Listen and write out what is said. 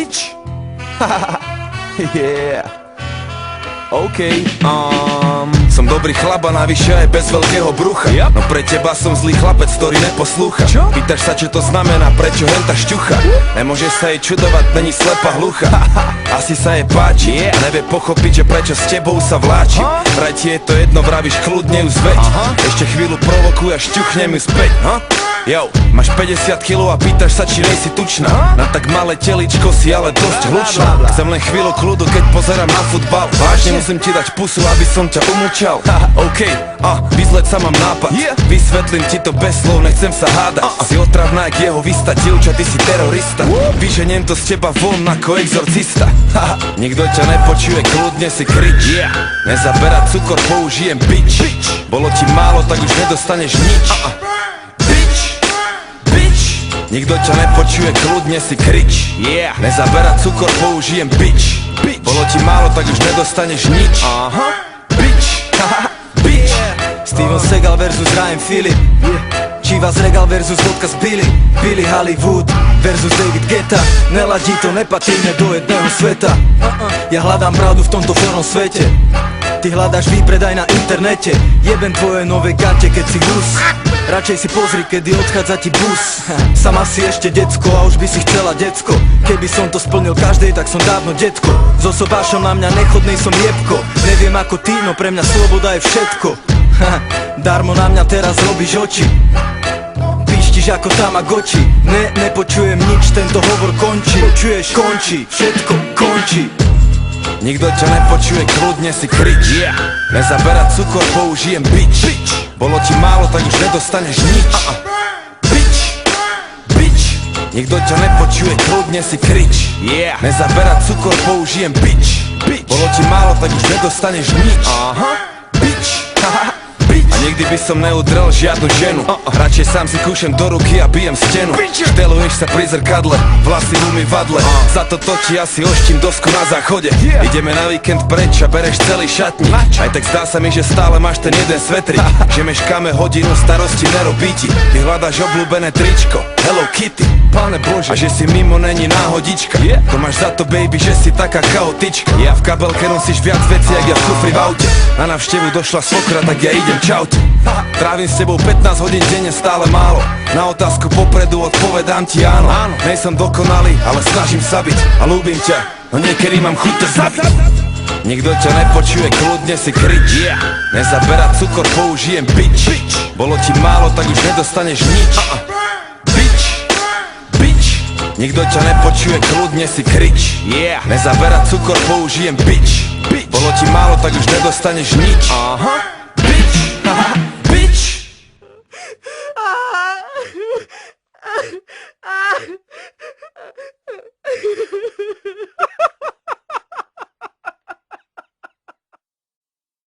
bitch. Yeah. OK, som dobrý chlap a navyše aj bez veľkého brucha. No pre teba som zlý chlapec, ktorý neposlúcha. Pýtaš sa, čo to znamená, prečo henta šťucha. Nemôžeš sa jej čudovať, není slepa hlucha. Asi sa jej páči a nevie pochopiť, že prečo s tebou sa vláči. Vraj ti je to jedno, vravíš kľudne ju zveď. Ešte chvíľu provokuj a šťuchnem ju späť. Yo, máš 50 kg a pýtaš sa, či nejsi tučná. Na tak malé teličko si ale dosť hlučná. Chcem len chvíľu kľudu, keď pozerám na futbal. Vážne musím ti dať pusu, aby som ťa umúčal. OK, vyzleť sa mám nápad. Vysvetlím ti to bez slov, nechcem sa hádať. Si otravná jak jeho vista, dievča, ty si terorista. Vyženiem to z teba von ako exorcista. Nikto ťa nepočuje, kľudne si krič. Nezaberať cukor, použijem bič. Bolo ti málo, tak už nedostaneš nič. Nikto ťa nepočuje, kľudne si krič. Nezaberať cukor, použijem bič. Bolo ti málo, tak už nedostaneš nič. Bič. Steven Seagal versus Ryan Phillip, Chivas Regal versus vodka z Billy, Billy Hollywood versus David Guetta. Neladí to, nepatríme do jedného sveta. Ja hľadám pravdu v tomto chornom svete. Ty hľadáš výpredaj na internete. Jebem tvoje nové gate, keď si hus. Radšej si pozri, kedy odchádza ti bus. Sama si ešte decko a už by si chcela decko. Keby som to splnil každej, tak som dávno detko. So sobášom na mňa nechodnej som jebko. Neviem ako ty, no pre mňa sloboda je všetko. Darmo na mňa teraz robíš oči. Píštiš ako Tamagotchi. Nepočujem nič, tento hovor končí. Počuješ, končí, všetko končí. Nikto ťa nepočuje, kľudne si krič. Nezaberať cukor, použijem bič. Bolo ti málo, tak už nedostaneš nič. Bič. Nikto ťa nepočuje, kľudne si krič. Nezaberať cukor, použijem bič. Bolo ti málo, tak už nedostaneš nič. Bič. A nikdy by som neudrel žiadnu ženu. Radšej sám si kúšem do ruky a bijem stenu. Šteluješ sa pri zrkadle, vlasy v umývadle. Za to ti asi oštím dosku na záchode. Ideme na víkend preč a bereš celý šatník. Aj tak zdá sa mi, že stále máš ten jeden svetrik. Že meškáme hodinu, starosti nerobí ti. Ty hľadaš obľúbené tričko, Hello Kitty. Páne Bože, a že si mimo není náhodička. To máš za to, baby, že si taká chaotička. Ja v kabelke nosíš viac veci, jak ja v kufri v aute. Na návštevu došla svokra, tak ja idem, čaute. Trávim s tebou 15 hodín denne, stále málo. Na otázku popredu odpovedám ti áno. Nejsom dokonalý, ale snažím sa byť. A ľúbim ťa, no niekedy mám chuť ťa zabiť. Nikto ťa nepočuje, kľudne si krič. Nezaberať cukor, použijem bič. Bolo ti málo, tak už nedostaneš nič. Nikto ťa nepočuje, kľudne si krič. Nezaberať cukor, použijem bič. Bolo ti málo, tak už nedostaneš nič.